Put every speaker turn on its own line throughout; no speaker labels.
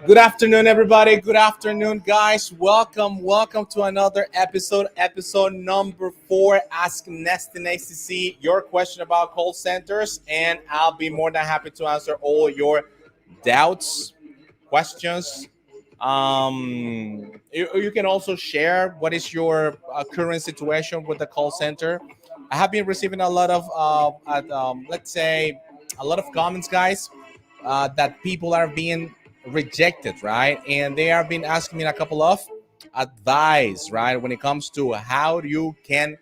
Good afternoon, everybody. Good afternoon, guys. Welcome to another episode number 4. Ask Nest and ACC your question about call centers, and I'll be more than happy to answer all your doubts, questions. You can also share what is your current situation with the call center. I have been receiving a lot of, let's say, a lot of comments, guys, that people are being rejected, right? And they have been asking me a couple of advice, right, when it comes to how you can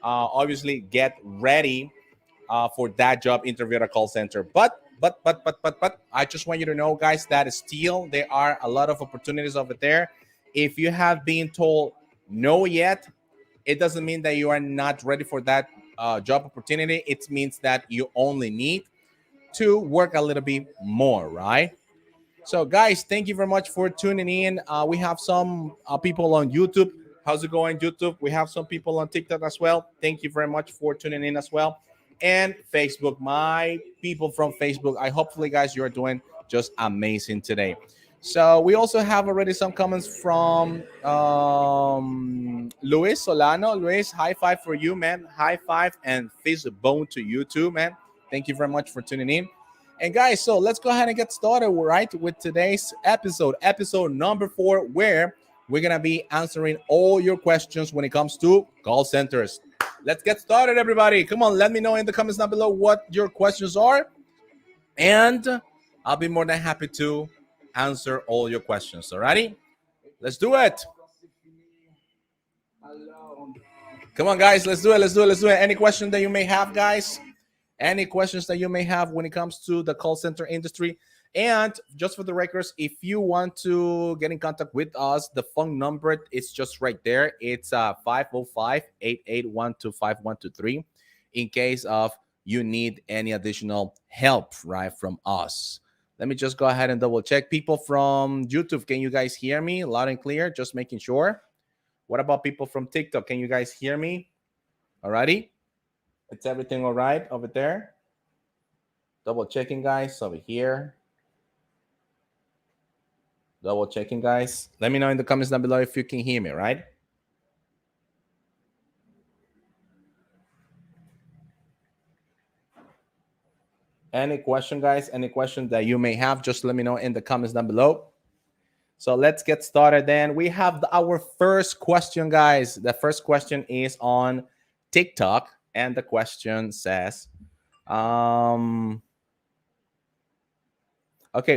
obviously get ready for that job interview at a call center. But I just want you to know, guys, that still there are a lot of opportunities over there. If you have been told no yet, it doesn't mean that you are not ready for that job opportunity. It means that you only need to work a little bit more, right? So, guys, thank you very much for tuning in. We have some people on YouTube. How's it going, YouTube? We have some people on TikTok as well. Thank you very much for tuning in as well. And Facebook, my people from Facebook. I hopefully, guys, you are doing just amazing today. So we also have already some comments from Luis Solano. Luis, high five for you, man. High five and fist bone to you too, man. Thank you very much for tuning in. And guys, so let's go ahead and get started, right, with today's episode number 4, where we're gonna be answering all your questions when it comes to call centers. Let's get started, everybody. Come on, let me know in the comments down below what your questions are, and I'll be more than happy to answer all your questions. Alrighty, let's do it. Come on, guys, let's do it. Any question that you may have, guys? Any questions that you may have when it comes to the call center industry. And just for the records, if you want to get in contact with us, the phone number is just right there. It's 505-8812-5123 in case of you need any additional help, right, from us. Let me just go ahead and double check. People from YouTube, can you guys hear me loud and clear? Just making sure. What about people from TikTok? Can you guys hear me? Alrighty. It's everything all right over there? Double checking, guys, over here. Double checking, guys. Let me know in the comments down below if you can hear me, right? Any question, guys? Any question that you may have, just let me know in the comments down below. So let's get started then. We have our first question, guys. The first question is on TikTok. And the question says, okay,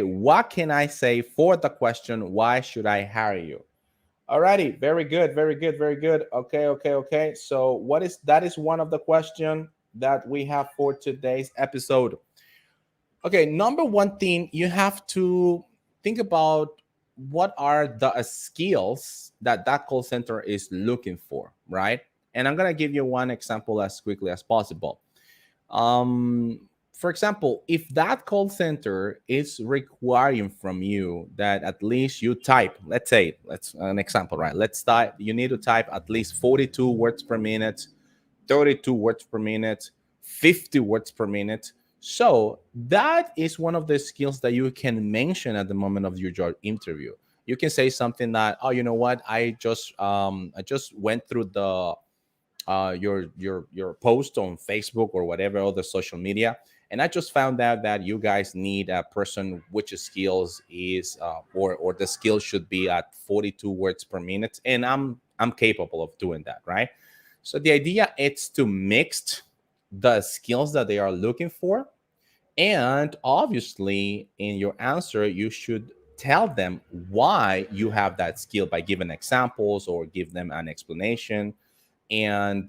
what can I say for the question, why should I hire you? Alrighty, very good. Okay. So that is one of the questions that we have for today's episode. Okay, number one thing, you have to think about what are the skills that call center is looking for, right? And I'm going to give you one example as quickly as possible. For example, if that call center is requiring from you that at least you type, let's an example, right? You need to type at least 42 words per minute, 32 words per minute, 50 words per minute. So that is one of the skills that you can mention at the moment of your job interview. You can say something that, oh, you know what? I just went through the your post on Facebook or whatever other social media, and I just found out that you guys need a person which skills is or the skill should be at 42 words per minute, and I'm capable of doing that, right? So the idea is to mix the skills that they are looking for, and obviously in your answer you should tell them why you have that skill by giving examples or give them an explanation. And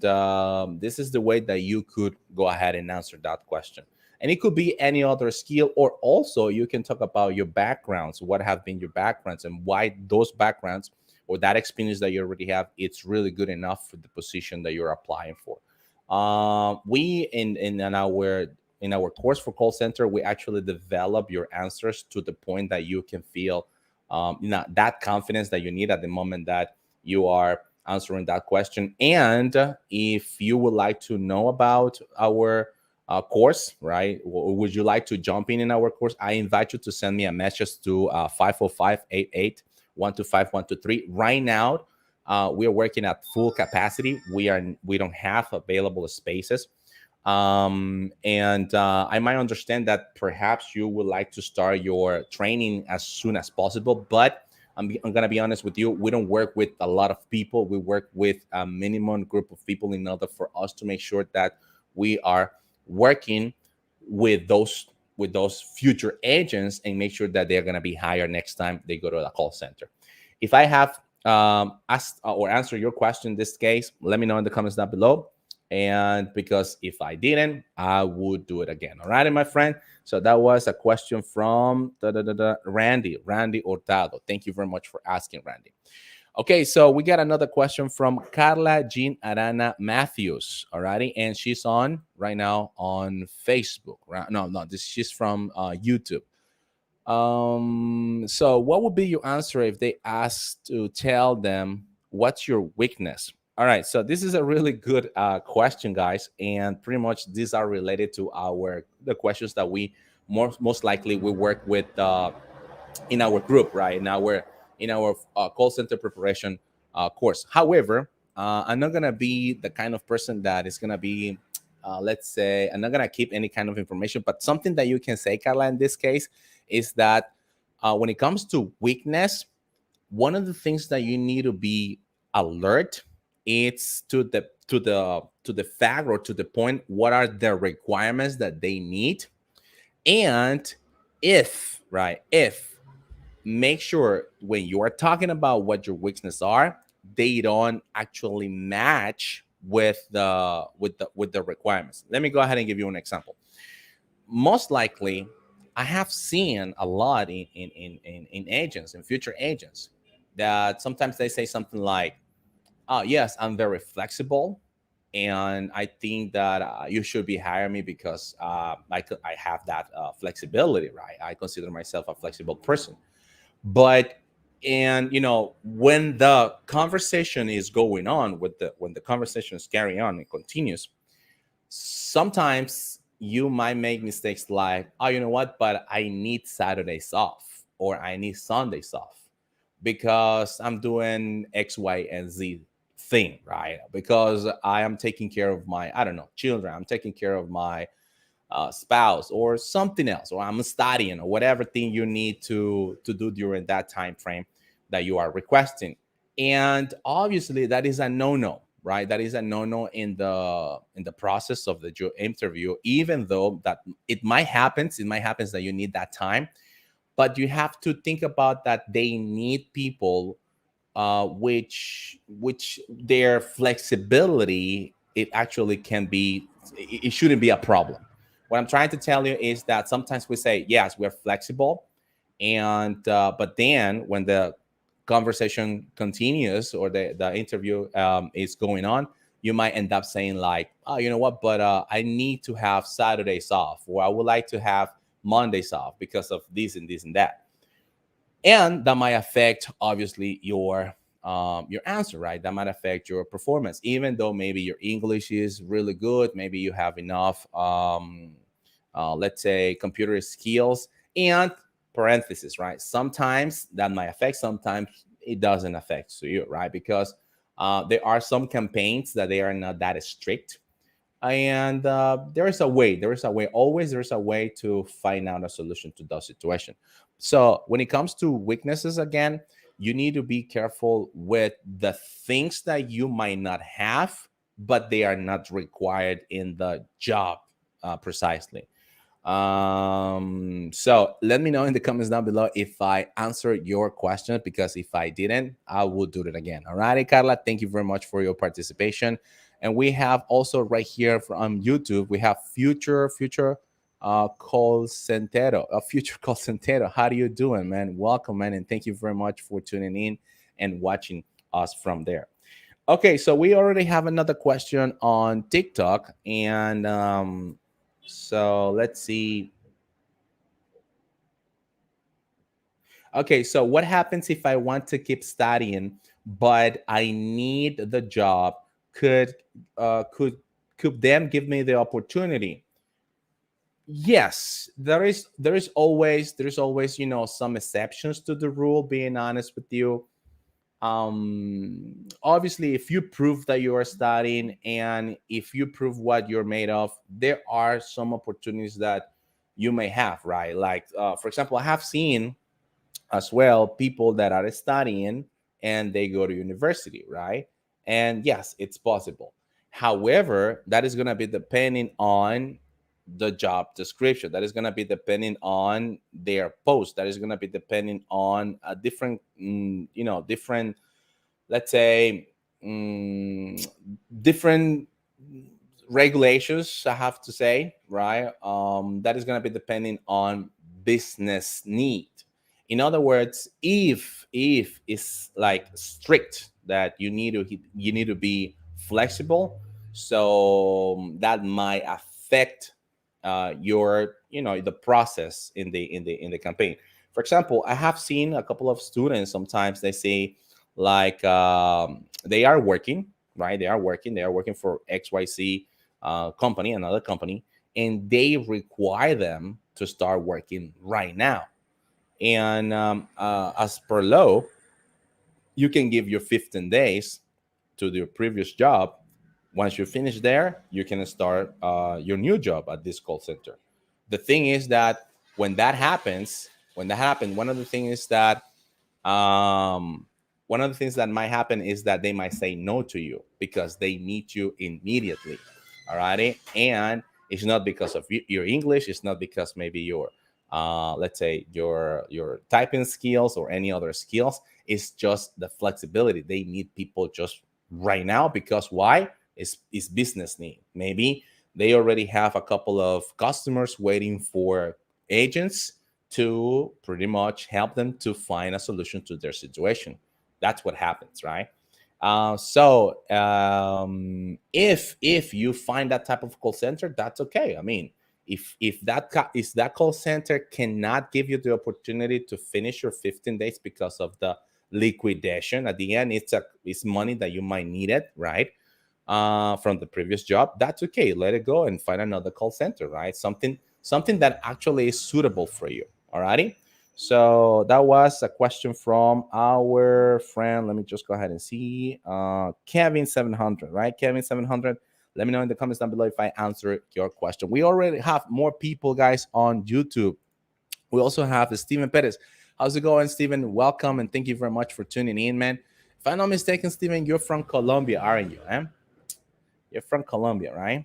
this is the way that you could go ahead and answer that question. And it could be any other skill, or also you can talk about your backgrounds, what have been your backgrounds, and why those backgrounds or that experience that you already have, it's really good enough for the position that you're applying for. We in our course for call center, we actually develop your answers to the point that you can feel that confidence that you need at the moment that you are answering that question. And if you would like to know about our course, right, or would you like to jump in our course, I invite you to send me a message to 505-88-125-123. Right now, we are working at full capacity. We don't have available spaces. And I might understand that perhaps you would like to start your training as soon as possible, but I'm going to be honest with you. We don't work with a lot of people. We work with a minimum group of people in order for us to make sure that we are working with those future agents and make sure that they're going to be hired next time they go to the call center. If I have asked or answered your question in this case, let me know in the comments down below. And because if I didn't, I would do it again. All right, my friend. So that was a question from Randy Hurtado. Thank you very much for asking, Randy. Okay, so we got another question from Carla Jean Arana Matthews. All righty, and she's on right now on Facebook. Right? No, she's from YouTube. So what would be your answer if they asked to tell them what's your weakness? All right, so this is a really good question, guys, and pretty much these are related to the questions that we most likely we work with in our group, right? In our call center preparation course. However, I'm not gonna be the kind of person that is gonna be, let's say, I'm not gonna keep any kind of information. But something that you can say, Carla, in this case, is that when it comes to weakness, one of the things that you need to be alert, it's to the fact or to the point, what are the requirements that they need, and if make sure when you are talking about what your weaknesses are, they don't actually match with the requirements. Let me go ahead and give you an example. Most likely, I have seen a lot in agents, in future agents, that sometimes they say something like, "Oh, yes, I'm very flexible, and I think that you should be hiring me because I have that flexibility, right? I consider myself a flexible person." But and when the conversation is going on, when the conversation is carrying on and continues, sometimes you might make mistakes like, "Oh, you know what, but I need Saturdays off, or I need Sundays off because I'm doing X, Y, and Z thing, right? Because I am taking care of my, I don't know, children, I'm taking care of my spouse or something else, or I'm studying, or whatever thing you need to do during that time frame that you are requesting." And obviously that is a no-no, right? That is a no-no in the process of the interview. Even though that it might happen that you need that time, but you have to think about that they need people which their flexibility, it actually can be, it shouldn't be a problem. What I'm trying to tell you is that sometimes we say, yes, we're flexible, and but then when the conversation continues, or the interview is going on, you might end up saying like, "Oh, you know what, but I need to have Saturdays off, or I would like to have Mondays off because of this and this and that." And that might affect, obviously, your answer, right? That might affect your performance, even though maybe your English is really good, maybe you have enough let's say computer skills. And parenthesis, right, sometimes that might affect, sometimes it doesn't affect you, right? Because there are some campaigns that they are not that strict, and there is a way, always there is a way to find out a solution to that situation. So when it comes to weaknesses, again, you need to be careful with the things that you might not have, but they are not required in the job precisely. So let me know in the comments down below if I answered your question, because if I didn't, I will do it again. All righty, Carla, thank you very much for your participation. And we have also right here from YouTube, we have future call centero, a future call centero. How do you doing, man? Welcome, man, and thank you very much for tuning in and watching us from there. Okay, so we already have another question on TikTok, and so let's see. Okay, so what happens if I want to keep studying, but I need the job? Could uh, could could them give me the opportunity? Yes, there is always some exceptions to the rule. Being honest with you, obviously, if you prove that you are studying and if you prove what you're made of, there are some opportunities that you may have, right? Like for example, I have seen as well people that are studying and they go to university, right? And yes, it's possible. However, that is going to be depending on the job description, that is going to be depending on their post, that is going to be depending on a different different, let's say, mm, different regulations, I have to say, right? That is going to be depending on business need. In other words, if it's like strict that you need to be flexible, so that might affect your the process in the campaign. For example, I have seen a couple of students, sometimes they say like they are working, right? They are working for XYZ company, another company, and they require them to start working right now. And as per law, you can give your 15 days to your previous job. Once you finish there, you can start your new job at this call center. The thing is that when that happens, one of the things is that um, one of the things that might happen is that they might say no to you because they need you immediately. All righty. And it's not because of your English. It's not because maybe your, let's say, your typing skills or any other skills. It's just the flexibility. They need people just right now because why? It's business need. Maybe they already have a couple of customers waiting for agents to pretty much help them to find a solution to their situation. That's what happens, right? If you find that type of call center, that's okay. I mean, if that call center cannot give you the opportunity to finish your 15 days because of the liquidation at the end, it's money that you might need it, right? From the previous job, that's okay. Let it go and find another call center, right? Something that actually is suitable for you. Alrighty. So that was a question from our friend. Let me just go ahead and see. Kevin 700, right? Kevin 700. Let me know in the comments down below if I answer your question. We already have more people, guys, on YouTube. We also have Steven Perez. How's it going, Steven? Welcome and thank you very much for tuning in, man. If I'm not mistaken, Steven, you're from Colombia, aren't you? Eh? You're from Colombia, right?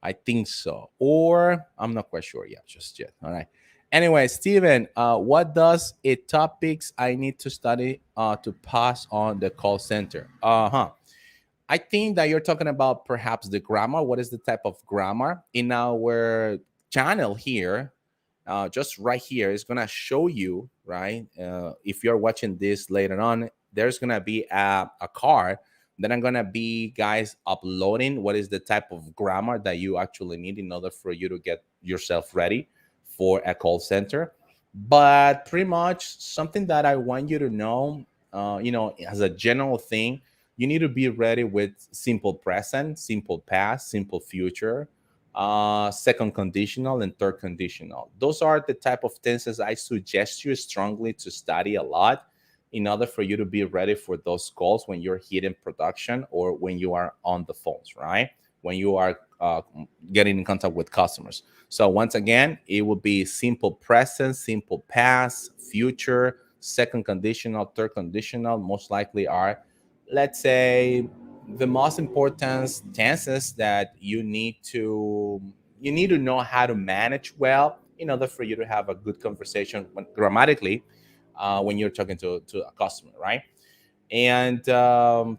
I think so. Or I'm not quite sure yet, just yet. All right. Anyway, Steven, what does it topics I need to study to pass on the call center? Uh-huh. I think that you're talking about perhaps the grammar. What is the type of grammar in our channel here? Just right here is gonna show you, right? If you're watching this later on, there's gonna be a card that I'm gonna be, guys, uploading what is the type of grammar that you actually need in order for you to get yourself ready for a call center. But pretty much something that I want you to know, as a general thing, you need to be ready with simple present, simple past, simple future, second conditional, and third conditional. Those are the type of tenses I suggest you strongly to study a lot in order for you to be ready for those calls when you're hitting production or when you are on the phones, right? When you are getting in contact with customers. So once again, it will be simple present, simple past, future, second conditional, third conditional. Most likely are, let's say, the most important tenses that you need to know how to manage well in order for you to have a good conversation grammatically when you're talking to a customer, right? And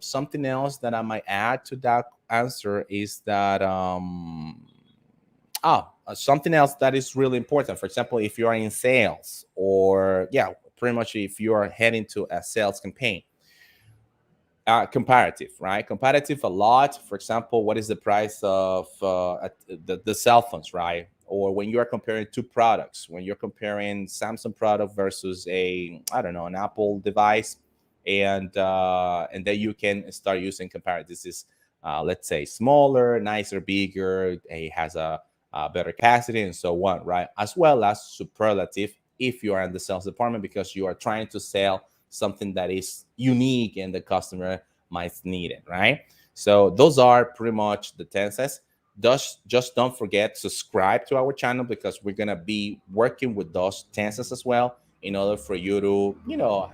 something else that I might add to that answer is that something else that is really important. For example, if you are in sales, or yeah, pretty much if you are heading to a sales campaign, comparative, right? Comparative a lot. For example, what is the price of the cell phones, right? Or when you are comparing two products, when you're comparing Samsung product versus a, I don't know, an Apple device, and then you can start using comparative. This is let's say smaller, nicer, bigger. It has a better capacity and so on, right? As well as superlative if you are in the sales department, because you are trying to sell something that is unique and the customer might need it, right? So those are pretty much the tenses. Just don't forget to subscribe to our channel, because we're gonna be working with those tenses as well, in order for you to,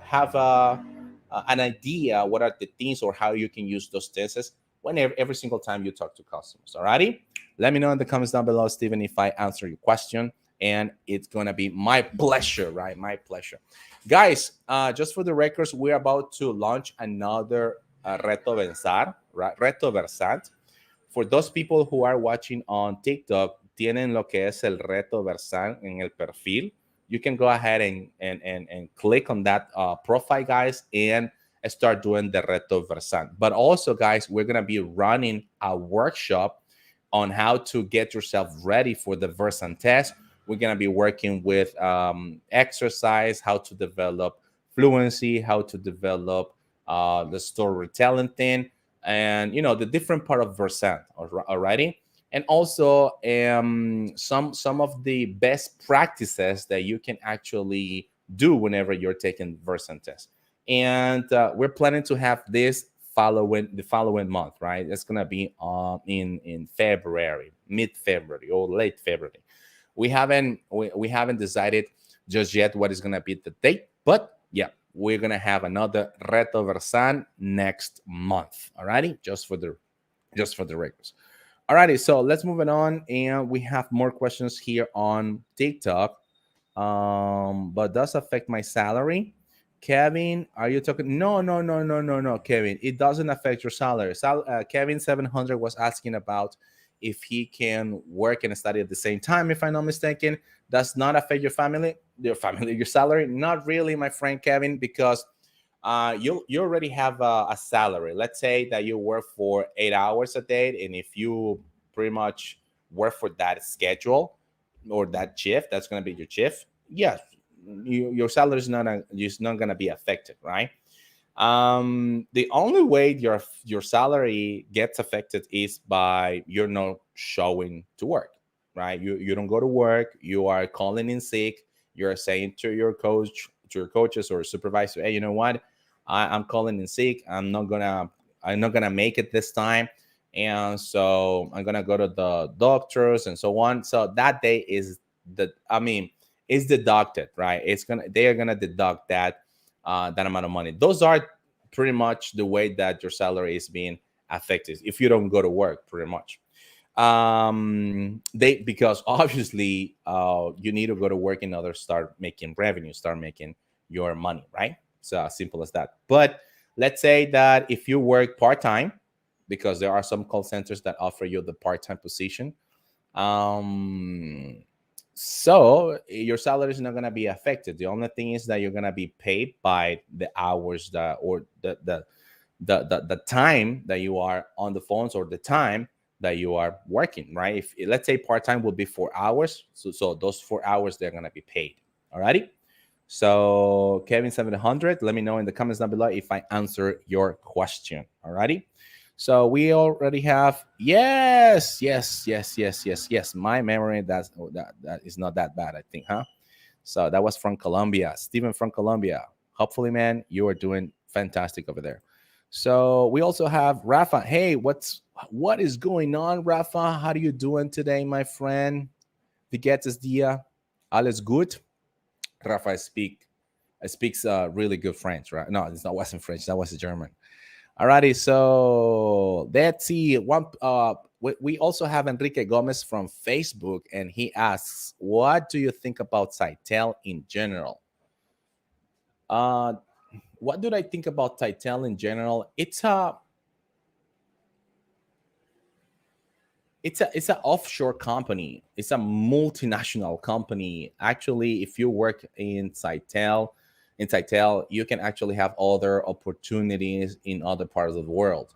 have an idea what are the things or how you can use those tenses whenever every single time you talk to customers. Alrighty, let me know in the comments down below, Steven, if I answer your question, and it's gonna be my pleasure, right? My pleasure. Guys, just for the records, we're about to launch another Reto Versar, right? Reto Versant. For those people who are watching on TikTok, tienen lo que es el Reto Versant en el perfil. You can go ahead and click on that profile, guys, and start doing the Reto Versant. But also, guys, we're going to be running a workshop on how to get yourself ready for the Versant test. We're going to be working with exercise, how to develop fluency, how to develop the storytelling thing, and the different part of Versant. Alrighty, and also some of the best practices that you can actually do whenever you're taking Versant test. And we're planning to have this the following month, right? It's gonna be in February, mid-February or late February. We haven't decided just yet what is gonna be the date, but yeah, we're gonna have another Reto Versan next month. Alrighty, just for the records. Alrighty, so let's move it on, and we have more questions here on TikTok. But does affect my salary? Kevin, are you talking? No, no, no, no, no, no, Kevin. It doesn't affect your salary. Kevin 700 was asking about if he can work and study at the same time. If I'm not mistaken, does not affect your salary? Not really, my friend Kevin, because you already have a salary. Let's say that you work for 8 hours a day, and if you pretty much work for that schedule or that shift, that's going to be your shift. Yes, your salary is not going to be affected, right? The only way your salary gets affected is by you're not showing to work, right? You don't go to work, you are calling in sick, you're saying to your coaches or supervisor, hey, you know what, I'm calling in sick, I'm not gonna make it this time, and so I'm gonna go to the doctors and so on. So that day is deducted, right? They are gonna deduct that amount of money. Those are pretty much the way that your salary is being affected if you don't go to work, pretty much. Because obviously you need to go to work in order to start making revenue, start making your money, right? So as simple as that. But let's say that if you work part-time, because there are some call centers that offer you the part-time position, so your salary is not going to be affected. The only thing is that you're going to be paid by the hours or the time that you are on the phones, or the time that you are working, right? If let's say part-time would be 4 hours, so those 4 hours they're going to be paid. Alrighty. So Kevin 700, let me know in the comments down below if I answer your question. Alrighty. So we already have yes. My memory that is not that bad, I think, huh? So that was from Colombia, Steven from Colombia. Hopefully, man, you are doing fantastic over there. So we also have Rafa. Hey, what is going on, Rafa? How are you doing today, my friend? Wie geht es dir? Alles gut? Rafa speaks really good French, right? No, it's not wasn't French. That was German. Alrighty, so let's see. we also have Enrique Gomez from Facebook, and he asks, "What do you think about SITEL in general?" Uh, what do I think about SITEL in general? It's an offshore company. It's a multinational company. Actually, if you work in SITEL, you can actually have other opportunities in other parts of the world.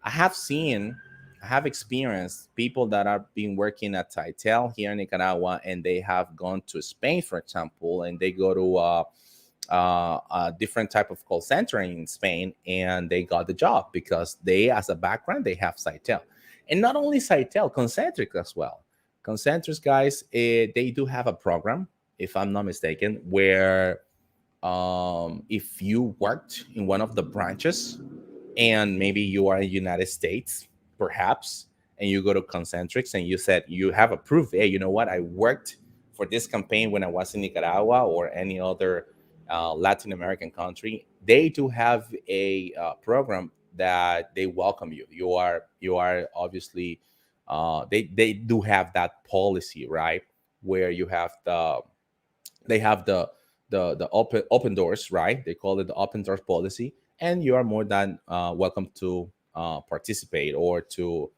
I have seen, I have experienced people that are been working at SITEL here in Nicaragua, and they have gone to Spain, for example, and they go to a different type of call center in Spain, and they got the job because they, as a background, they have SITEL, and not only SITEL, Concentrix as well. Concentrix guys, they do have a program, if I'm not mistaken, where if you worked in one of the branches and maybe you are in United States, perhaps, and you go to Concentrix and you said you have a proof. Hey, you know what? I worked for this campaign when I was in Nicaragua or any other Latin American country. They do have a program that they welcome you. You are obviously they do have that policy, right? Where you have they have the open doors, right? They call it the open doors policy, and you are more than welcome to participate or to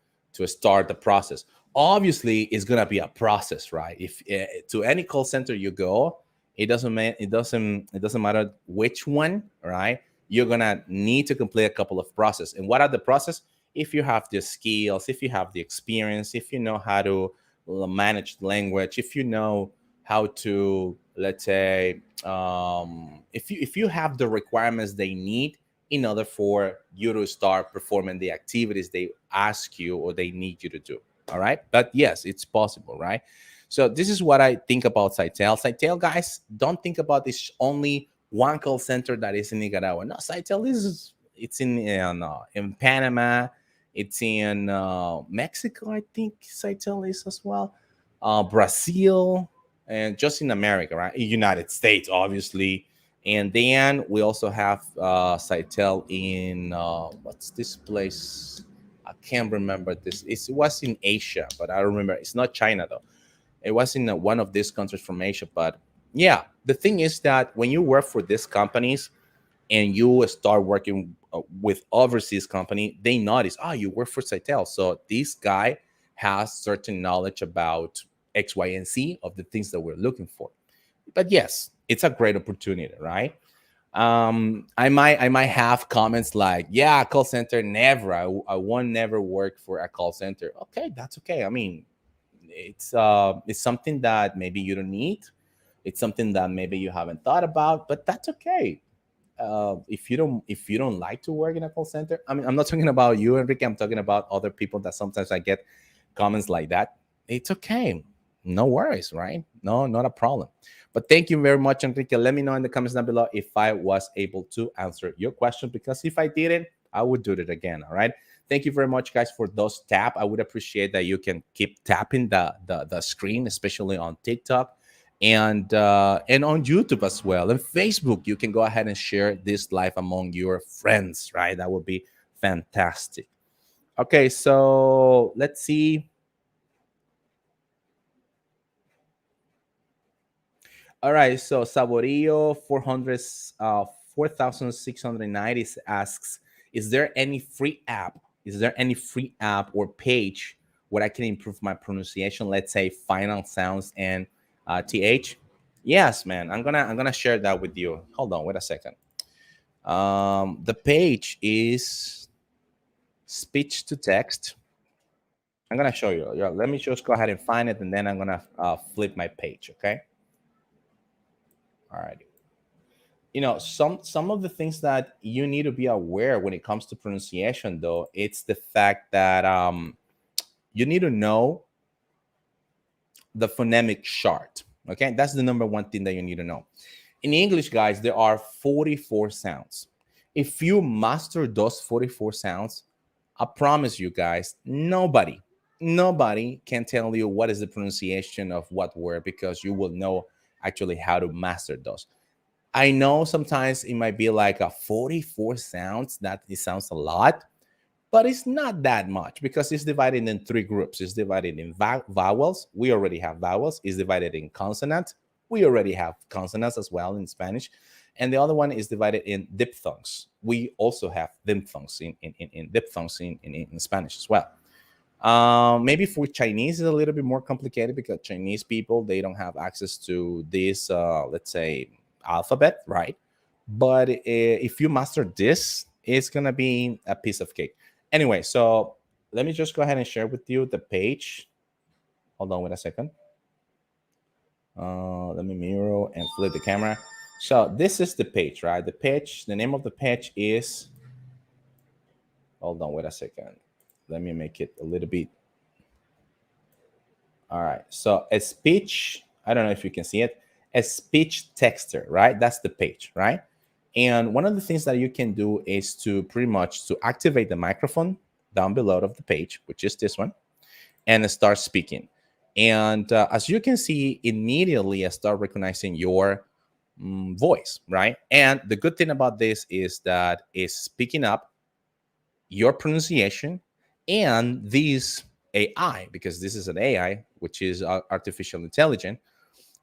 start the process. Obviously, it's gonna be a process, right? If to any call center you go, it doesn't matter which one, right? You're gonna need to complete a couple of process. And what are the process? If you have the skills, if you have the experience, if you know how to manage language, if you know how to, let's say, if you have the requirements they need in order for you to start performing the activities they ask you or they need you to do. All right, but yes, it's possible, right? So this is what I think about SITEL. SITEL, guys, don't think about this only one call center that is in Nicaragua. No, SITEL is, it's in Panama, it's in Mexico, I think SITEL is as well, Brazil, and just in America, right? United States, obviously. And then we also have SITEL in what's this place? I can't remember this. It was in Asia, but I remember it's not China though. It was in one of these countries from Asia. But yeah, the thing is that when you work for these companies and you start working with overseas company, they notice, oh, you work for SITEL, so this guy has certain knowledge about X, Y, and Z of the things that we're looking for. But yes, it's a great opportunity, right? I might have comments like, yeah, call center, never. I won't never work for a call center. Okay, that's okay. I mean, it's something that maybe you don't need. It's something that maybe you haven't thought about, but that's okay. If you don't like to work in a call center, I mean, I'm not talking about you, Enrique. I'm talking about other people that sometimes I get comments like that. It's okay. No worries, right? No, not a problem. But thank you very much, Enrique. Let me know in the comments down below if I was able to answer your question, because if I didn't, I would do it again. All right. Thank you very much, guys, for those tap. I would appreciate that you can keep tapping the screen, especially on TikTok and on YouTube as well. And Facebook, you can go ahead and share this live among your friends, right? That would be fantastic. Okay, so let's see. All right, so Saborio 4690 asks, is there any free app? Is there any free app or page where I can improve my pronunciation? Let's say final sounds and th. Yes, man. I'm gonna share that with you. Hold on, wait a second. The page is speech to text. I'm gonna show you. Yeah, let me just go ahead and find it, and then I'm gonna flip my page. Okay. All right. Some of the things that you need to be aware when it comes to pronunciation, though, it's the fact that you need to know the phonemic chart. Okay, that's the number one thing that you need to know. In English, guys, there are 44 sounds. If you master those 44 sounds, I promise you guys, nobody can tell you what is the pronunciation of what word, because you will know actually how to master those. I know sometimes it might be like a 44 sounds, that it sounds a lot, but it's not that much because it's divided in three groups. It's divided in vowels. We already have vowels. It's divided in consonants. We already have consonants as well in Spanish. And the other one is divided in diphthongs. We also have diphthongs in diphthongs in Spanish as well. Maybe for Chinese is a little bit more complicated because Chinese people, they don't have access to this, let's say, alphabet, right? But if you master this, it's gonna be a piece of cake. Anyway, so let me just go ahead and share with you the page. Hold on, wait a second. Let me mirror and flip the camera. So this is the page, right? The page, the name of the page is, hold on, wait a second. Let me make it a little bit. All right. So a speech, I don't know if you can see it, a speech texter, right? That's the page, right? And one of the things that you can do is to pretty much to activate the microphone down below of the page, which is this one, and start speaking. And as you can see, immediately I start recognizing your voice, right? And the good thing about this is that it's picking up your pronunciation, and this AI, because this is an AI, which is artificial intelligence,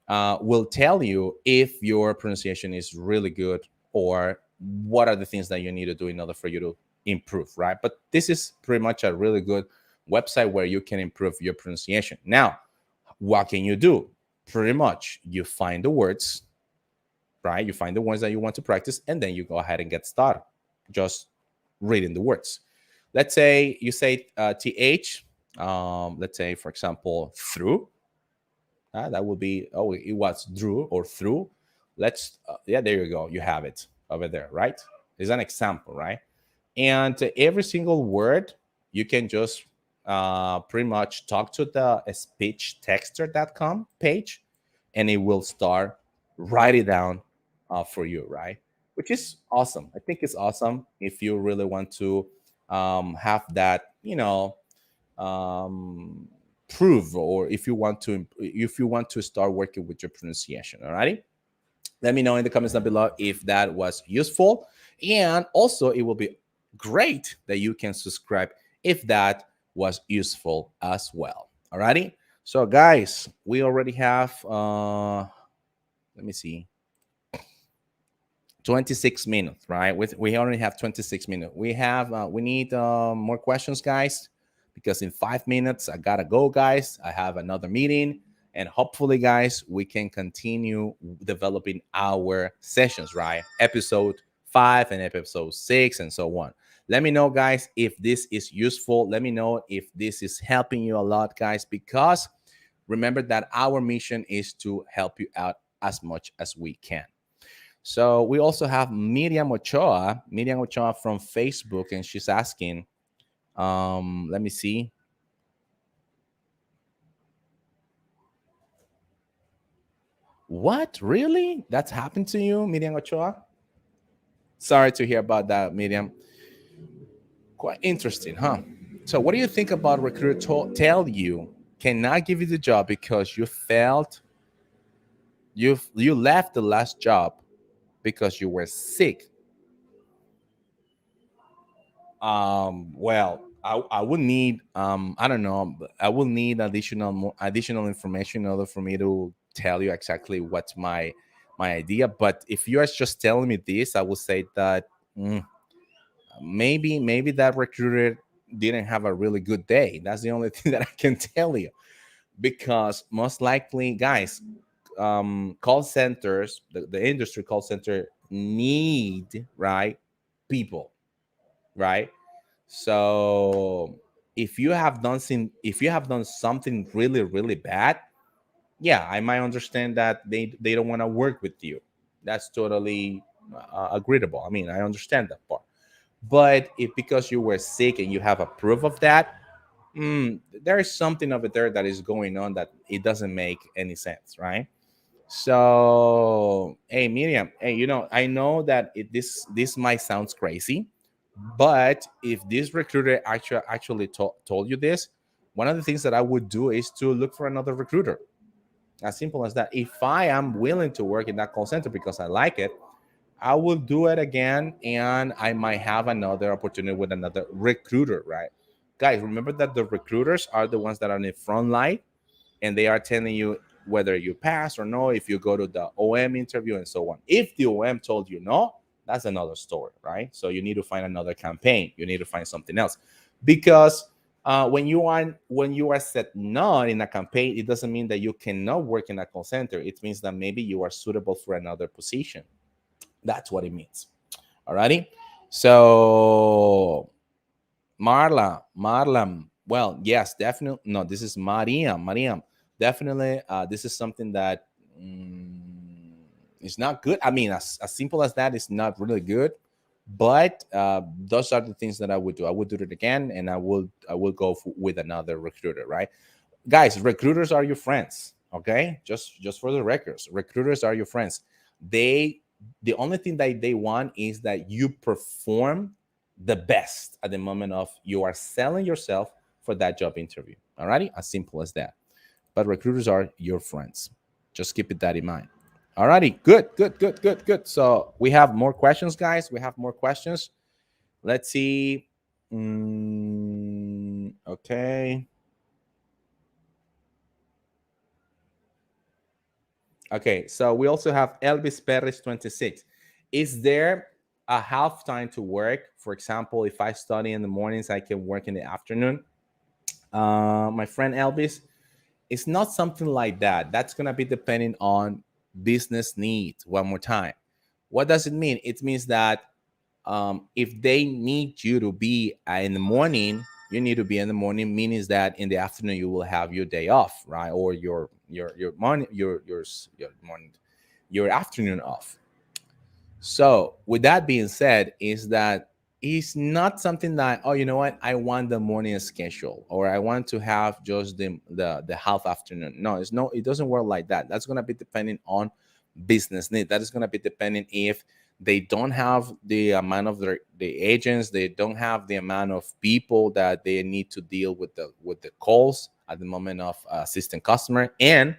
will tell you if your pronunciation is really good or what are the things that you need to do in order for you to improve, right? But this is pretty much a really good website where you can improve your pronunciation. Now, what can you do? Pretty much you find the words, right? You find the ones that you want to practice, and then you go ahead and get started just reading the words. Let's say you say th, let's say, for example, through. That would be, oh, it was drew or through. Let's, yeah, there you go. You have it over there, right? It's an example, right? And every single word, you can just pretty much talk to the speechtexter.com page, and it will start write it down for you, right? Which is awesome. I think it's awesome if you really want to have that, um, prove, or if you want to start working with your pronunciation. Alrighty, let me know in the comments down below if that was useful, and also it will be great that you can subscribe if that was useful as well. Alrighty, so guys, we already have let me see, 26 minutes, right? We already have 26 minutes. We need more questions, guys, because in 5 minutes I gotta go, guys. I have another meeting, and hopefully, guys, we can continue developing our sessions, right? Episode 5 and episode 6 and so on. Let me know, guys, if this is useful. Let me know if this is helping you a lot, guys, because remember that our mission is to help you out as much as we can. So we also have Miriam Ochoa from Facebook, and she's asking, let me see. What? Really? That's happened to you, Miriam Ochoa? Sorry to hear about that, Miriam. Quite interesting, huh? So what do you think about recruiter tell you cannot give you the job because you felt you left the last job because you were sick? Well, I would need I don't know, I will need additional information in order for me to tell you exactly what's my idea. But if you are just telling me this, I will say that maybe that recruiter didn't have a really good day. That's the only thing that I can tell you, because most likely, guys, call centers, the industry call center need, right, people, right? So if you have done something really really bad, yeah, I might understand that they don't want to work with you. That's totally agreeable. I mean, I understand that part. But if because you were sick and you have a proof of that, there is something over there that is going on that it doesn't make any sense, right? So, hey, Miriam, hey, I know that this might sound crazy, but if this recruiter actually told you this, one of the things that I would do is to look for another recruiter. As simple as that. If I am willing to work in that call center because I like it, I will do it again, and I might have another opportunity with another recruiter, right? Guys, remember that the recruiters are the ones that are in the front line, and they are telling you whether you pass or no, if you go to the OM interview and so on. If the OM told you no, that's another story, right? So you need to find another campaign. You need to find something else, because when you are set no in a campaign, it doesn't mean that you cannot work in a call center. It means that maybe you are suitable for another position. That's what it means. Alrighty. So Marla. Well, yes, definitely. No, this is Maria. Definitely, this is something that is not good. I mean, as simple as that, is not really good. But those are the things that I would do. I would do it again, and I will go with another recruiter, right? Guys, recruiters are your friends. Okay, just for the records, recruiters are your friends. They The only thing that they want is that you perform the best at the moment of you are selling yourself for that job interview. Alrighty, as simple as that. But recruiters are your friends. Just keep it that in mind. Alrighty, good. So we have more questions, guys. We have more questions. Let's see. Okay. Okay, so we also have Elvis Perez 26. Is there a half time to work? For example, if I study in the mornings, I can work in the afternoon. My friend Elvis, it's not something like that. That's going to be depending on business needs. One more time. What does it mean? It means that if they need you to be in the morning, you need to be in the morning. Means that in the afternoon you will have your day off, right? Or your morning your morning your afternoon off. So with that being said, is that it's not something that, oh, you know what, I want the morning schedule, or I want to have just the half afternoon. No, it's no, it doesn't work like that. That's gonna be depending on business need. That is gonna be depending if they don't have the amount of the agents, they don't have the amount of people that they need to deal with the calls at the moment of assistant customer, and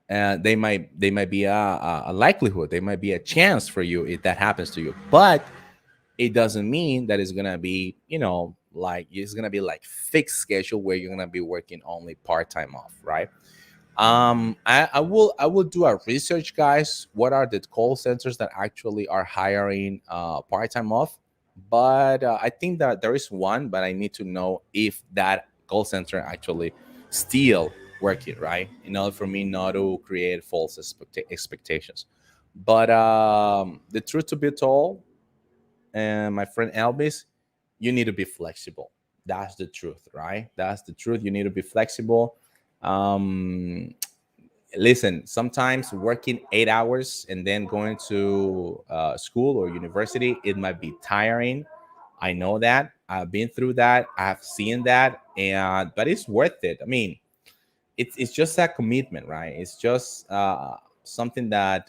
they might be a likelihood, they might be a chance for you if that happens to you. But it doesn't mean that it's gonna be, like it's gonna be like fixed schedule where you're gonna be working only part-time off, right? I will do a research, guys. What are the call centers that actually are hiring part-time off? But I think that there is one, but I need to know if that call center actually still working, right? In order for me not to create false expectations. But the truth to be told, and my friend Elvis, you need to be flexible. That's the truth, right? That's the truth. You need to be flexible. Um, Listen, sometimes working 8 hours and then going to school or university, it might be tiring. I know that. I've been through that. I've seen that, and but it's worth it. I mean, it's just a commitment, right? It's just something that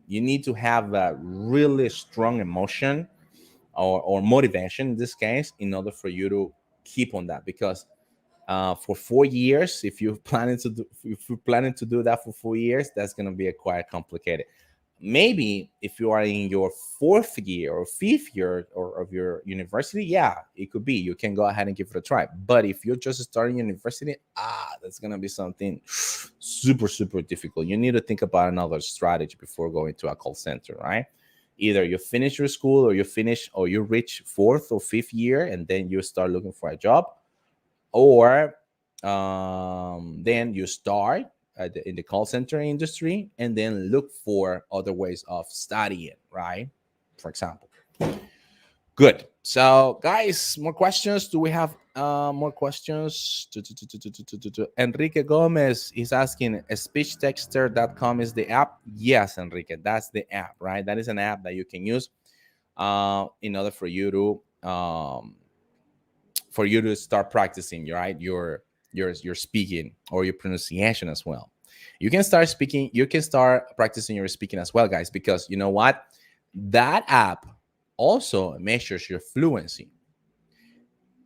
you need to have a really strong emotion or motivation in this case in order for you to keep on that, because for 4 years, if you're planning to do that for 4 years, that's going to be quite complicated. Maybe if you are in your fourth year or fifth year of your university, yeah, it could be you can go ahead and give it a try. But if you're just starting university, that's going to be something super difficult. You need to think about another strategy before going to a call center, right? Either you finish your school, or you reach fourth or fifth year and then you start looking for a job, or then you start in the call center industry and then look for other ways of studying, right? For example. Good. So, guys, more questions? Do we have more questions? Enrique Gomez is asking, speechtexter.com is the app? Yes, Enrique, that's the app, right? That is an app that you can use in order for you to start practicing, right? Your speaking or your pronunciation as well. You can start speaking. You can start practicing your speaking as well, guys, because you know what? That app also measures your fluency.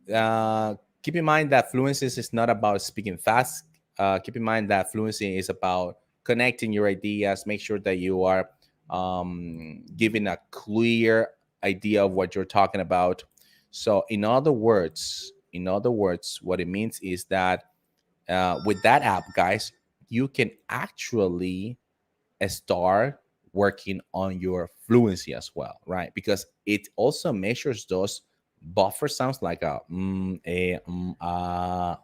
Keep in mind that fluency is not about speaking fast. Keep in mind that fluency is about connecting your ideas. Make sure that you are giving a clear idea of what you're talking about. So in other words, what it means is that with that app, guys, you can actually start working on your fluency as well, right? Because it also measures those buffer sounds like a a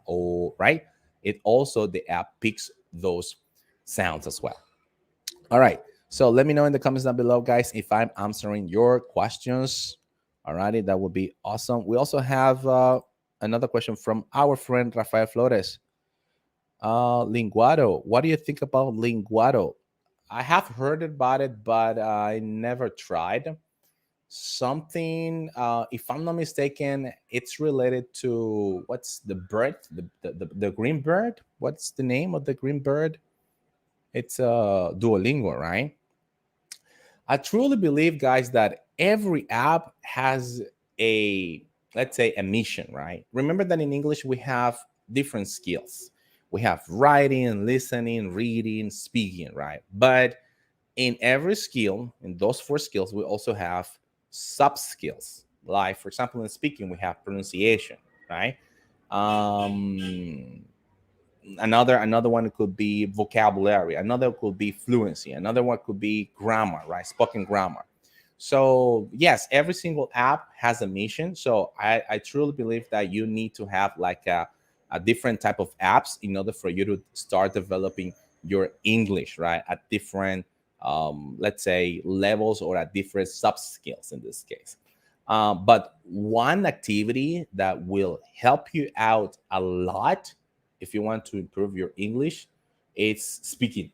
o, right? It also, the app picks those sounds as well. All right. So let me know in the comments down below, guys, if I'm answering your questions. All righty, that would be awesome. We also have another question from our friend Rafael Flores. Linguado. What do you think about Linguado? I have heard about it, but I never tried. Something, if I'm not mistaken, it's related to what's the bird? The green bird? What's the name of the green bird? It's Duolingo, right? I truly believe, guys, that every app has a, let's say, a mission, right? Remember that in English we have different skills. We have writing, listening, reading, speaking, right? But in every skill, in those four skills, we also have sub skills. Like, for example, in speaking, we have pronunciation, right? Um, another one could be vocabulary, another could be fluency, another one could be grammar, right? Spoken grammar. So yes, every single app has a mission. So I truly believe that you need to have like a different type of apps in order for you to start developing your English, right? At different let's say levels, or at different sub skills in this case. But one activity that will help you out a lot if you want to improve your English, it's speaking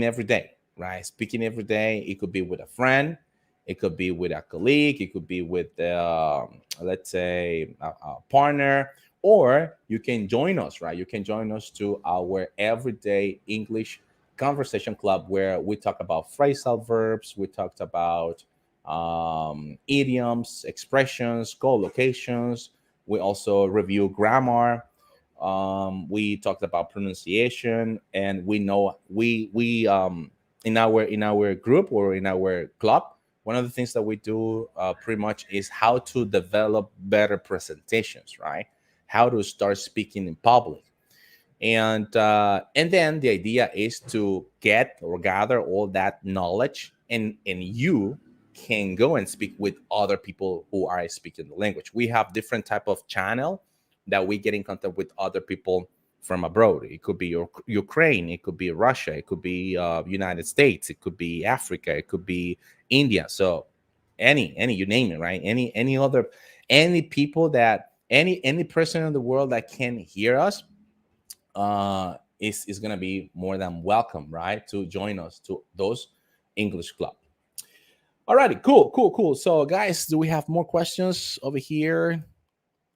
every day, right? Speaking every day. It could be with a friend, it could be with a colleague, it could be with, let's say, a partner, or you can join us, right? You can join us to our everyday English conversation club, where we talk about phrasal verbs, we talked about idioms, expressions, collocations. We also review grammar. We talked about pronunciation, and we know we in our group or in our club, one of the things that we do pretty much is how to develop better presentations, right? How to start speaking in public. And then the idea is to get or gather all that knowledge, and you can go and speak with other people who are speaking the language. We have different type of channel that we get in contact with other people from abroad. It could be Ukraine, it could be Russia, it could be United States, it could be Africa, it could be India. So any you name it, right? Any other, any people that any person in the world that can hear us is going to be more than welcome, right, to join us to those English club. Alrighty, cool. So, guys, do we have more questions over here?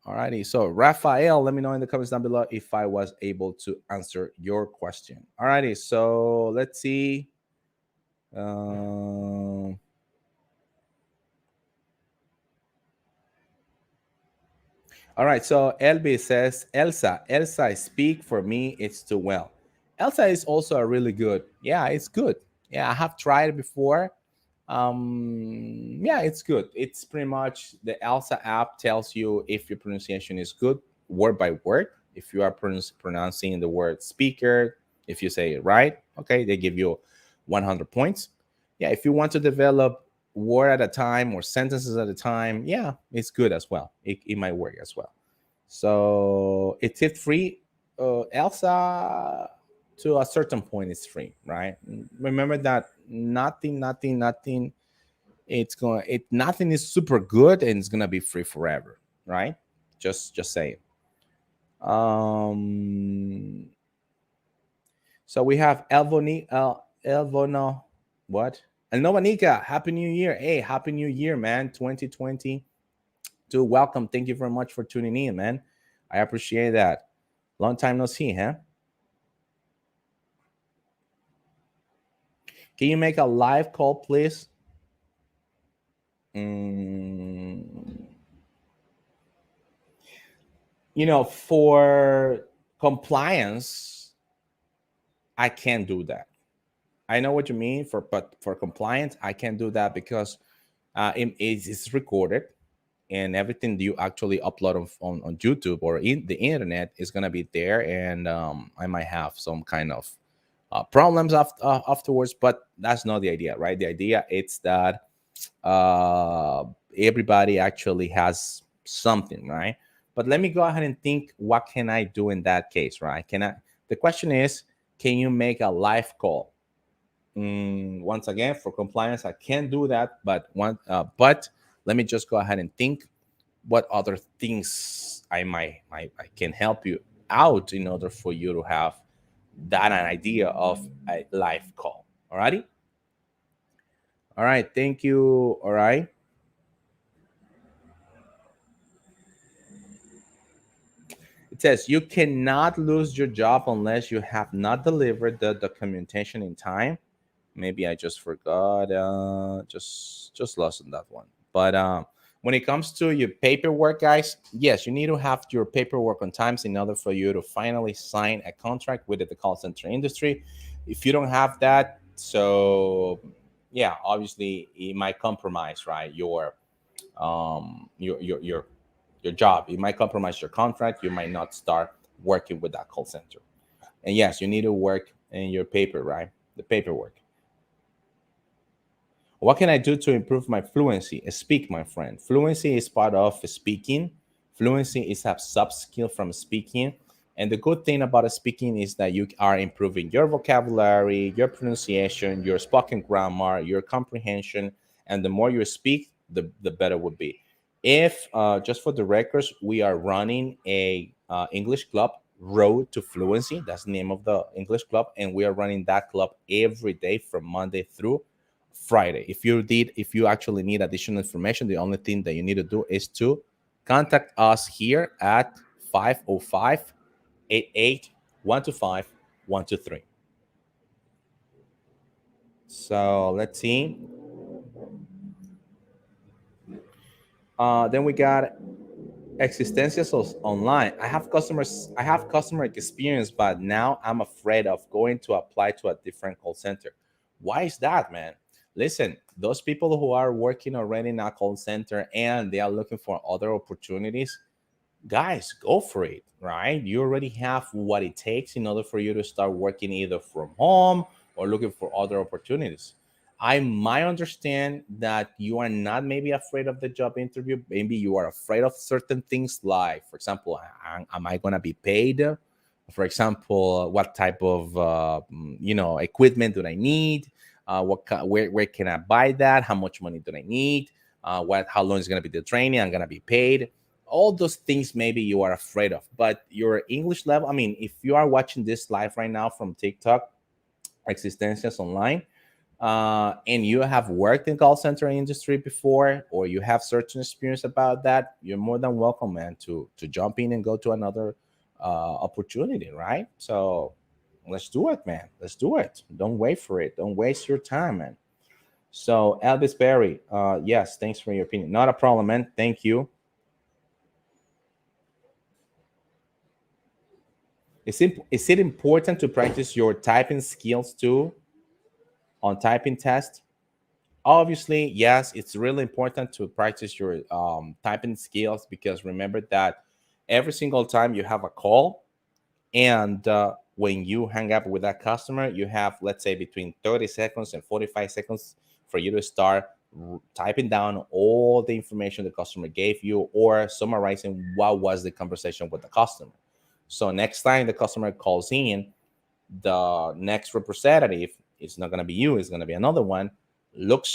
Alrighty, so Rafael, let me know in the comments down below if I was able to answer your question. Alrighty, so let's see. Um, All right, so Elby says, Elsa, speak for me, it's too well. Elsa is also a really good. Yeah, it's good. Yeah, I have tried it before. Yeah, it's good. It's pretty much the Elsa app tells you if your pronunciation is good word by word. If you are pronouncing the word speaker, if you say it right, okay, they give you 100 points. Yeah, if you want to develop word at a time or sentences at a time, yeah, it's good as well. It might work as well. So it's it free. Elsa, to a certain point, is free, right? Remember that nothing. It's going. It nothing is super good, and it's gonna be free forever, right? Just saying. Um. So we have Elvono. What? Elnovanika. Happy New Year. Hey, Happy New Year, man. 2020. To welcome. Thank you very much for tuning in, man. I appreciate that. Long time no see, huh? Can you make a live call, please? Mm, for compliance, I can't do that. I know what you mean for, but for compliance, I can't do that because it's recorded, and everything you actually upload on YouTube or in the internet is gonna be there, and I might have some kind of problems afterwards. But that's not the idea, right? The idea it's that uh, everybody actually has something, right? But let me go ahead and think, what can I do in that case, right? Can I? The question is, can you make a live call? Once again, for compliance, I can't do that. But let me just go ahead and think what other things I can help you out in order for you to have that an idea of a live call. Alrighty. All right. Thank you. All right. It says you cannot lose your job unless you have not delivered the documentation in time. Maybe I just forgot. Just lost on that one. But when it comes to your paperwork, guys, yes, you need to have your paperwork on times in order for you to finally sign a contract with the call center industry. If you don't have that, so yeah, obviously it might compromise, right, your job. It might compromise your contract. You might not start working with that call center. And yes, you need to work in your paper, right? The paperwork. What can I do to improve my fluency? Speak, my friend. Fluency is part of speaking. Fluency is a sub skill from speaking. And the good thing about speaking is that you are improving your vocabulary, your pronunciation, your spoken grammar, your comprehension. And the more you speak, the better it would be. If, just for the records, we are running a English club, Road to Fluency. That's the name of the English club. And we are running that club every day from Monday through Friday. If you actually need additional information, the only thing that you need to do is to contact us here at 505-88-125-123. So let's see. Then we got Existencias online. I have customer experience, but now I'm afraid of going to apply to a different call center. Why is that, man? Listen, those people who are working already in a call center and they are looking for other opportunities, guys, go for it, right? You already have what it takes in order for you to start working either from home or looking for other opportunities. I might understand that you are not maybe afraid of the job interview. Maybe you are afraid of certain things, like, for example, am I going to be paid? For example, what type of equipment do I need? Where can I buy that? How much money do I need? How long is going to be the training? I'm going to be paid. All those things maybe you are afraid of, but your English level, I mean, if you are watching this live right now from TikTok, Existencias Online, and you have worked in call center industry before, or you have certain experience about that, you're more than welcome, man, to jump in and go to another opportunity, right? So let's do it, man. Let's do it. Don't wait for it. Don't waste your time, man. So Elvis Berry, yes, thanks for your opinion. Not a problem, man. Thank you. Is it important to practice your typing skills too on typing test? Obviously, yes, it's really important to practice your typing skills, because remember that every single time you have a call, and when you hang up with that customer, you have, let's say, between 30 seconds and 45 seconds for you to start typing down all the information the customer gave you, or summarizing what was the conversation with the customer. So next time the customer calls in, the next representative, it's not going to be you, it's going to be another one, look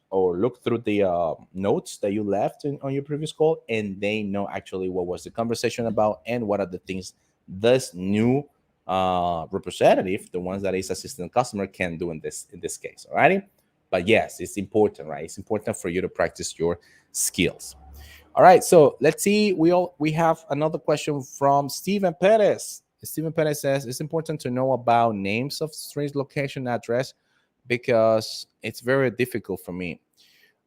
through the notes that you left on your previous call, and they know actually what was the conversation about and what are the things this new representative, the ones that is assistant customer, can do in this case. Alrighty. But yes, it's important, right? It's important for you to practice your skills. All right, so let's see. We have another question from Steven Perez. Steven Perez says it's important to know about names of streets, location, address, because it's very difficult for me.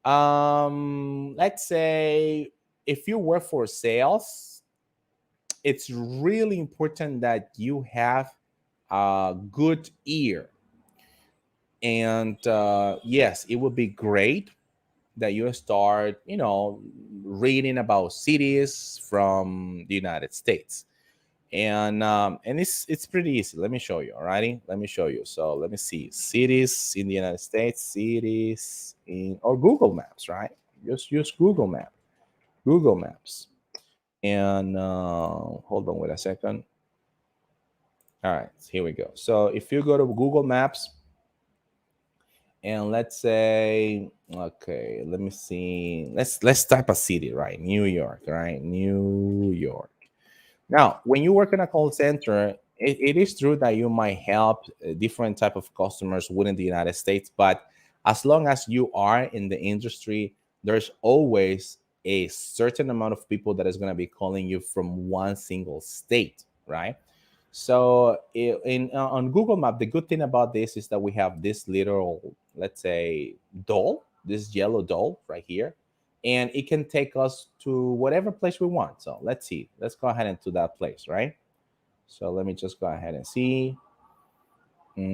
Let's say if you work for sales, it's really important that you have a good ear. And yes, it would be great that you start, reading about cities from the United States. And it's pretty easy. Let me show you. Alrighty, let me show you. So let me see cities in the United States, cities in or Google Maps, right? Just use Google Maps. And hold on, wait a second. All right, here we go. So if you go to Google Maps, and let's say, okay, let me see. Let's type a city, right? New York, right? New York. Now, when you work in a call center, it is true that you might help different type of customers within the United States, but as long as you are in the industry, there's always a certain amount of people that is going to be calling you from one single state, right? So on Google Map, the good thing about this is that we have this little, let's say, doll, this yellow doll right here, and it can take us to whatever place we want. So let's see. Let's go ahead and to that place, right? So let me just go ahead and see. Let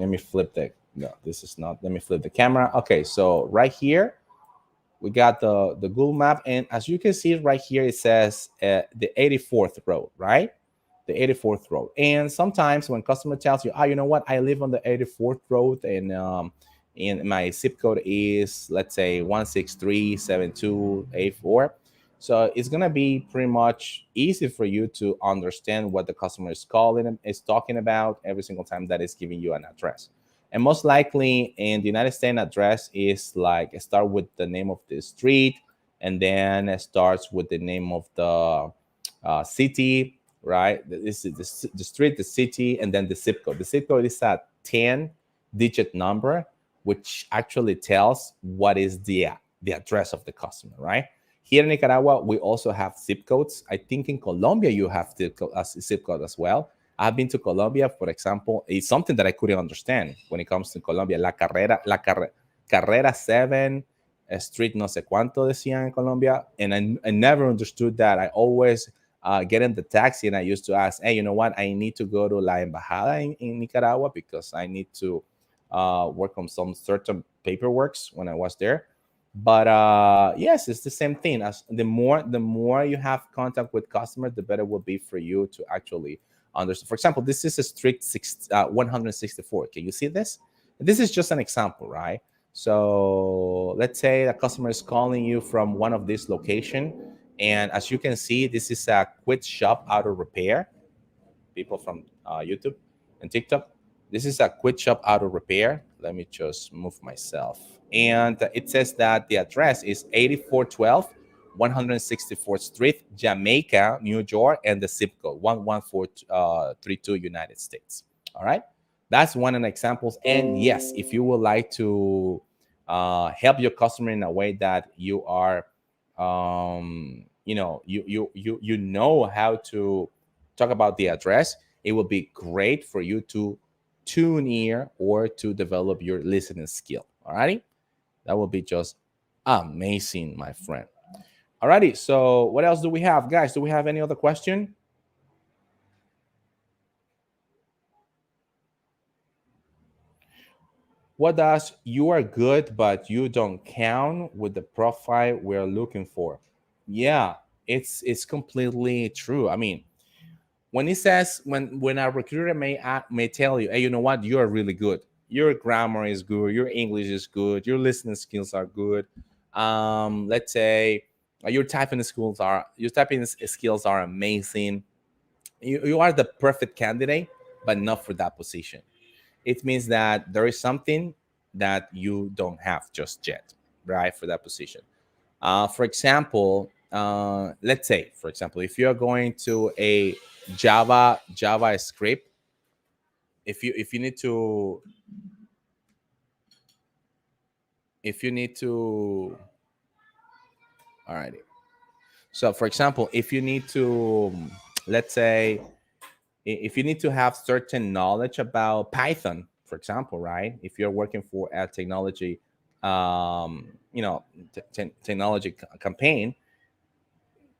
me flip the. No, this is not. Let me flip the camera. Okay, so right here we got the Google Map, and as you can see right here, it says the 84th road, right? The 84th road. And sometimes when customer tells you, oh, you know what, I live on the 84th road, and my zip code is, let's say, 1637284. So it's gonna be pretty much easy for you to understand what the customer is calling is talking about every single time that is giving you an address. And most likely in the United States, address is like start with the name of the street, and then it starts with the name of the city, right? This is the street, the city, and then the zip code. The zip code is a 10-digit number, which actually tells what is the address of the customer, right? Here in Nicaragua, we also have zip codes. I think in Colombia, you have zip code as well. I've been to Colombia, for example. It's something that I couldn't understand when it comes to Colombia. Carrera 7, street no sé cuánto decían en Colombia. And I never understood that. I always get in the taxi and I used to ask, hey, you know what? I need to go to La Embajada in Nicaragua because I need to work on some certain paperworks when I was there. But yes, it's the same thing. As the more you have contact with customers, the better it will be for you to actually understand. For example, this is a strict 164. Can you see this? This is just an example, right? So let's say a customer is calling you from one of these location, and as you can see, this is a quit shop auto repair. People from YouTube and TikTok. This is a quit shop auto repair. Let me just move myself. And it says that the address is 8412 164th Street, Jamaica, New York, and the zip code 11432, United States. All right. That's one of the examples. And yes, if you would like to help your customer in a way that you are, you know how to talk about the address, it will be great for you to tune ear or to develop your listening skill. Alrighty, that will be just amazing, my friend. Alrighty, so what else do we have, guys? Do we have any other question? What does you are good but you don't count with the profile we're looking for? Yeah, it's completely true. I mean, when it says when a recruiter may tell you, hey, you know what, you are really good, your grammar is good, your English is good, your listening skills are good, let's say your typing skills are amazing, you are the perfect candidate, but not for that position. It means that there is something that you don't have just yet, right, for that position. For example, let's say, for example, if you're going to a JavaScript, if you need to if you need to all right. So, for example, if you need to, let's say, if you need to have certain knowledge about Python, for example, right? If you're working for a technology, you know, technology campaign,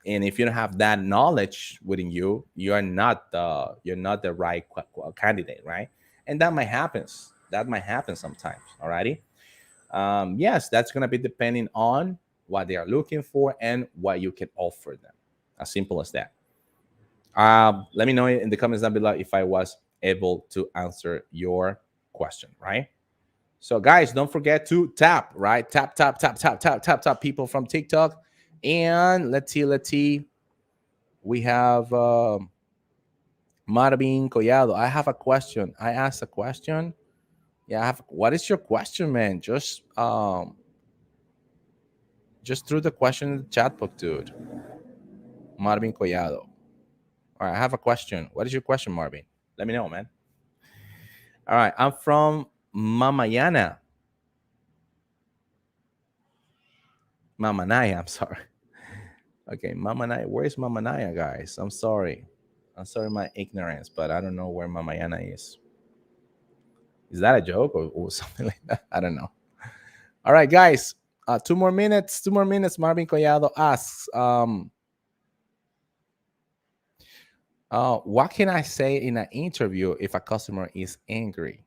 and if you don't have that knowledge within you, you're not the right candidate, right? And that might happen. That might happen sometimes. Alrighty. Yes, that's gonna be depending on what they are looking for and what you can offer them. As simple as that. Let me know in the comments down below if I was able to answer your question, right? So, guys, don't forget to tap, right? Tap, tap, tap, tap, tap, tap, tap. People from TikTok, and let's see, We have Marvin Collado. I have a question. I asked a question. Yeah, I have. What is your question, man? Just threw the question in the chat book, dude. Marvin Collado. All right, I have a question. What is your question, Marvin? Let me know, man. All right, I'm from Mamayana. Mamanaya, I'm sorry. Okay, Mamanaya. Where is Mamanaya, guys? I'm sorry. I'm sorry my ignorance, but I don't know where Mamayana is. Is that a joke or something like that? I don't know. All right, guys. 2 more minutes. 2 more minutes. Marvin Collado asks, what can I say in an interview if a customer is angry?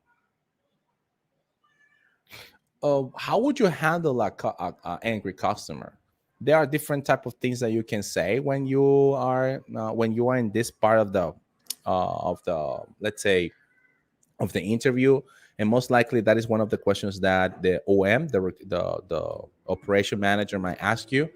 How would you handle a angry customer? There are different type of things that you can say when you are in this part of the let's say of the interview, and most likely that is one of the questions that the OM, the operation manager, might ask you.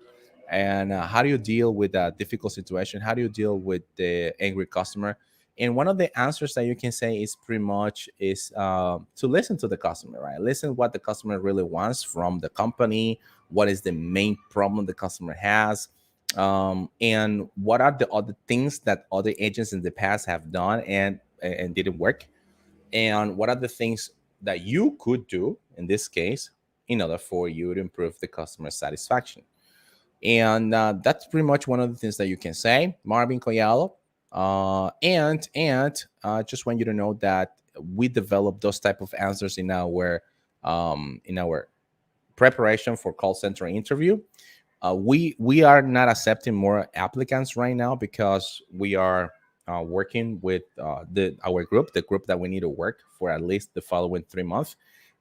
And how do you deal with a difficult situation? How do you deal with the angry customer? And one of the answers that you can say is pretty much is to listen to the customer, right? Listen what the customer really wants from the company. What is the main problem the customer has? And what are the other things that other agents in the past have done and didn't work? And what are the things that you could do in this case in order for you to improve the customer satisfaction? And that's pretty much one of the things that you can say, Marvin Collado. And just want you to know that we develop those type of answers in our preparation for call center interview. We are not accepting more applicants right now because we are working with our group, the group that we need to work for at least the following 3 months,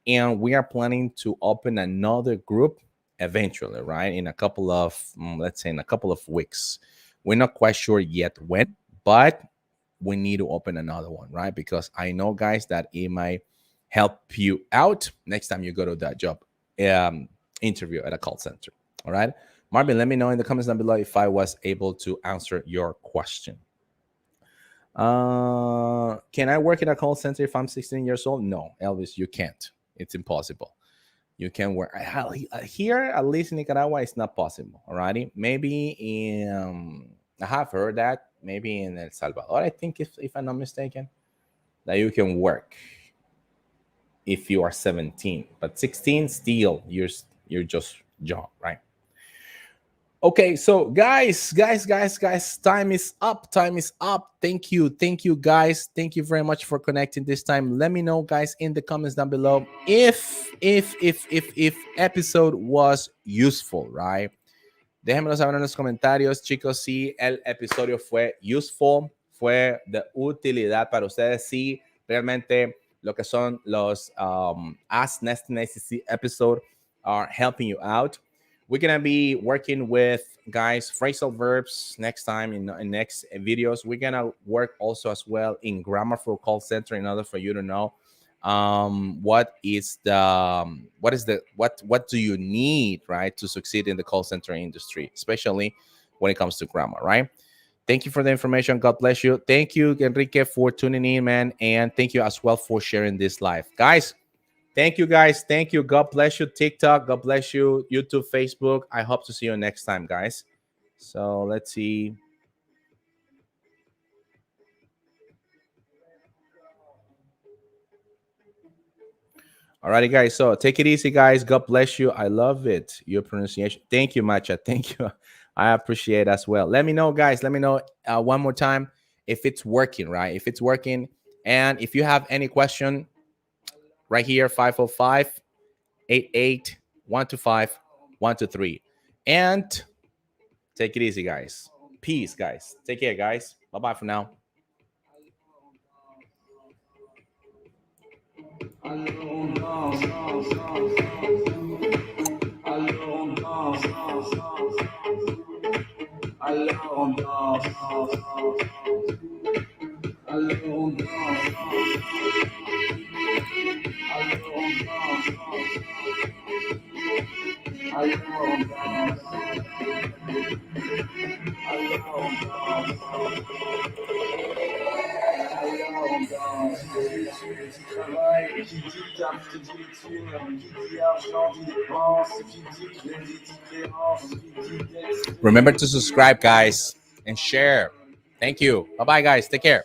and we are planning to open another group eventually, right? In a couple of let's say in a couple of weeks. We're not quite sure yet when, but we need to open another one, right? Because I know, guys, that it might help you out next time you go to that job um, interview at a call center. All right. Marvin, let me know in the comments down below if I was able to answer your question. Can I work in a call center if I'm 16 years old? No, Elvis, you can't. It's impossible. You can work here, at least in Nicaragua. It's not possible. Alrighty, maybe in I have heard that maybe in El Salvador. I think if I'm not mistaken, that you can work if you are 17, but 16 still you're just young, right? Okay, so guys, time is up. Time is up. Thank you, guys. Thank you very much for connecting this time. Let me know, guys, in the comments down below if episode was useful, right? Déjenmelo saber en los comentarios, chicos, si el episodio fue useful, fue de utilidad para ustedes, si realmente lo que son los Ask Nestor episode are helping you out. We're gonna be working with, guys, phrasal verbs next time in next videos. We're gonna work also as well in grammar for call center in order for you to know what do you need, right, to succeed in the call center industry, especially when it comes to grammar, right? Thank you for the information. God bless you. Thank you, Enrique, for tuning in, man, and thank you as well for sharing this live, guys. Thank you, guys. Thank you. God bless you, TikTok. God bless you, YouTube, Facebook. I hope to see you next time, guys. So let's see. Alrighty, guys. So take it easy, guys. God bless you. I love it. Your pronunciation. Thank you, Macha. Thank you. I appreciate it as well. Let me know, guys. Let me know one more time if it's working, right? If it's working. And if you have any question, right here, 505 88 125 123. And take it easy, guys. Peace, guys. Take care, guys. Bye bye for now. Remember to subscribe, guys, and share. Thank you. Bye bye, guys. Take care.